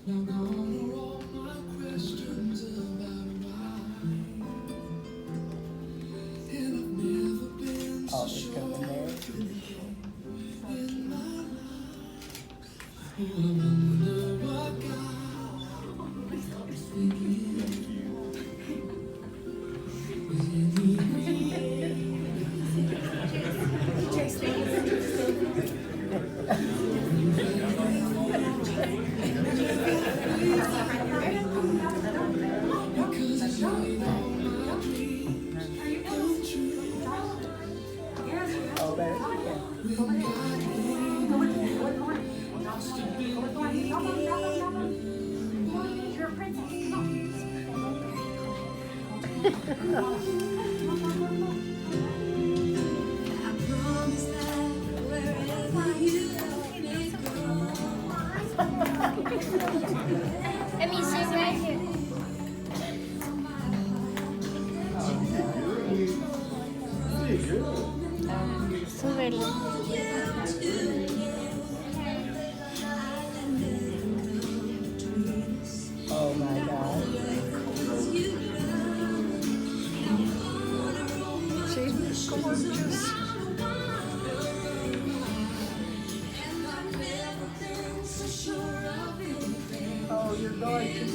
Now gone are all my questions about why. And I've never been so sure in my life. Oh, I wonder what God is thinking when because it's made all my dreams come true. Oh, there you go. When God wants to You're a princess. I promise that wherever you may go, Let me sit right here. Súbelo. Oh my God. Sí, gorgeous. Oh, you're gorgeous.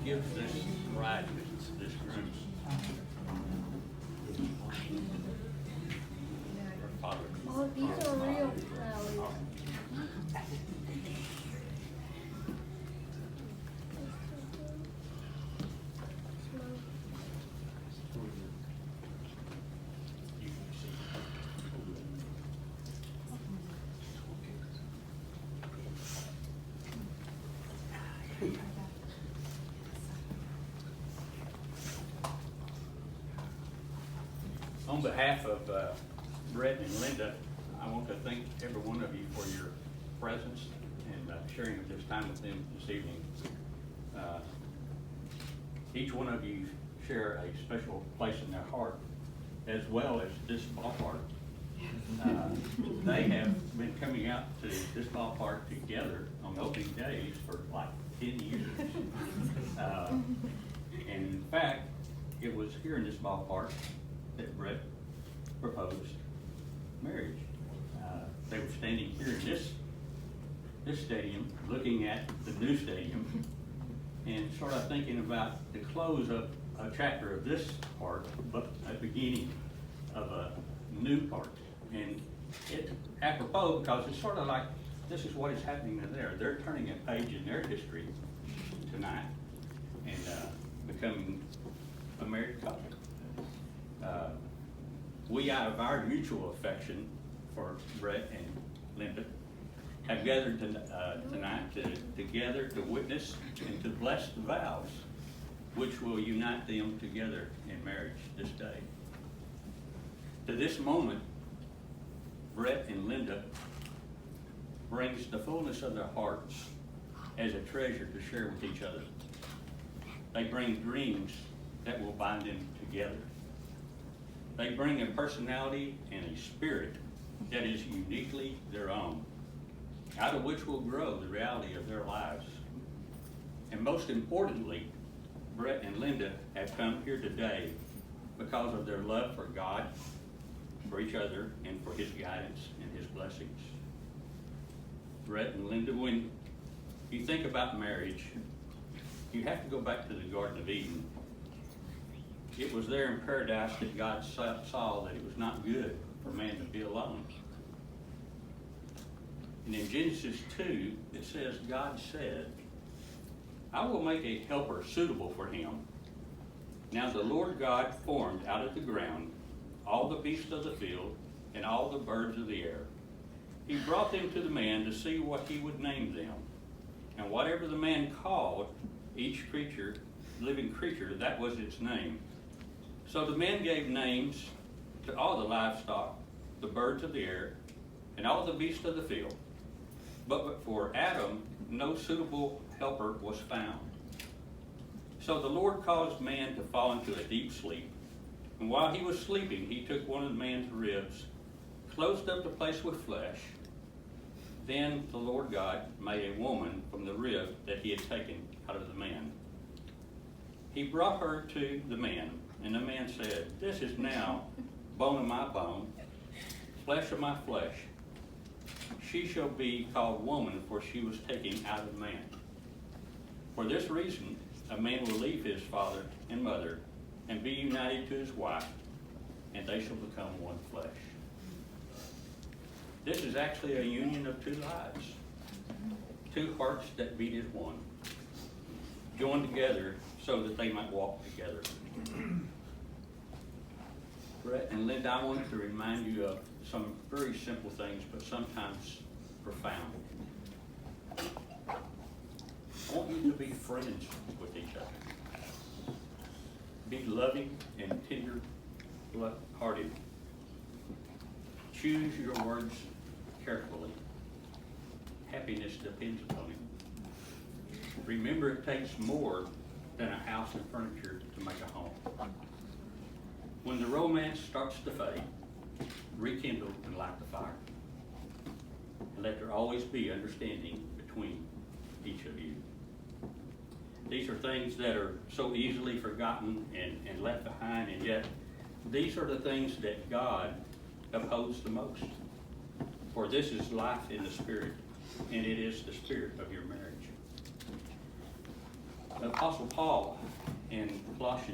Gives this bride, this groom, her father. Oh, these are real flowers. You can see. On behalf of Brett and Linda, I want to thank every one of you for your presence and sharing this time with them this evening. Each one of you share a special place in their heart, as well as this ballpark. They have been coming out to this ballpark together on opening days for like 10 years. And in fact, it was here in this ballpark that Brett proposed marriage. They were standing here in this stadium, looking at the new stadium, and sort of thinking about the close of a chapter of this part, but a beginning of a new part. And it's apropos because it's sort of like this is what is happening to there. They're turning a page in their history tonight and becoming a married couple. We, out of our mutual affection for Brett and Linda, have gathered tonight together to witness and to bless the vows which will unite them together in marriage this day. To this moment, Brett and Linda brings the fullness of their hearts as a treasure to share with each other. They bring dreams that will bind them together. They bring a personality and a spirit that is uniquely their own, out of which will grow the reality of their lives. And most importantly, Brett and Linda have come here today because of their love for God, for each other, and for His guidance and His blessings. Brett and Linda, when you think about marriage, you have to go back to the Garden of Eden. It was there in paradise that God saw that it was not good for man to be alone. And in Genesis 2, it says, God said, I will make a helper suitable for him. Now the Lord God formed out of the ground all the beasts of the field and all the birds of the air. He brought them to the man to see what he would name them. And whatever the man called each creature, living creature, that was its name. So the man gave names to all the livestock, the birds of the air, and all the beasts of the field. But for Adam, no suitable helper was found. So the Lord caused man to fall into a deep sleep. And while he was sleeping, he took one of the man's ribs, closed up the place with flesh. Then the Lord God made a woman from the rib that he had taken out of the man. He brought her to the man, and the man said, "This is now bone of my bone, flesh of my flesh. She shall be called woman, for she was taken out of man. For this reason, a man will leave his father and mother and be united to his wife, and they shall become one flesh." This is actually a union of two lives, two hearts that beat as one, joined together so that they might walk together. Brett and Linda, I wanted to remind you of some very simple things, but sometimes profound. I want you to be friends with each other. Be loving and tender-hearted. Choose your words carefully. Happiness depends upon it. Remember, it takes more than a house and furniture to make a home. When the romance starts to fade, rekindle and light the fire. And let there always be understanding between each of you. These are things that are so easily forgotten and left behind, and yet these are the things that God upholds the most. For this is life in the Spirit, and it is the spirit of your marriage. The Apostle Paul in Colossians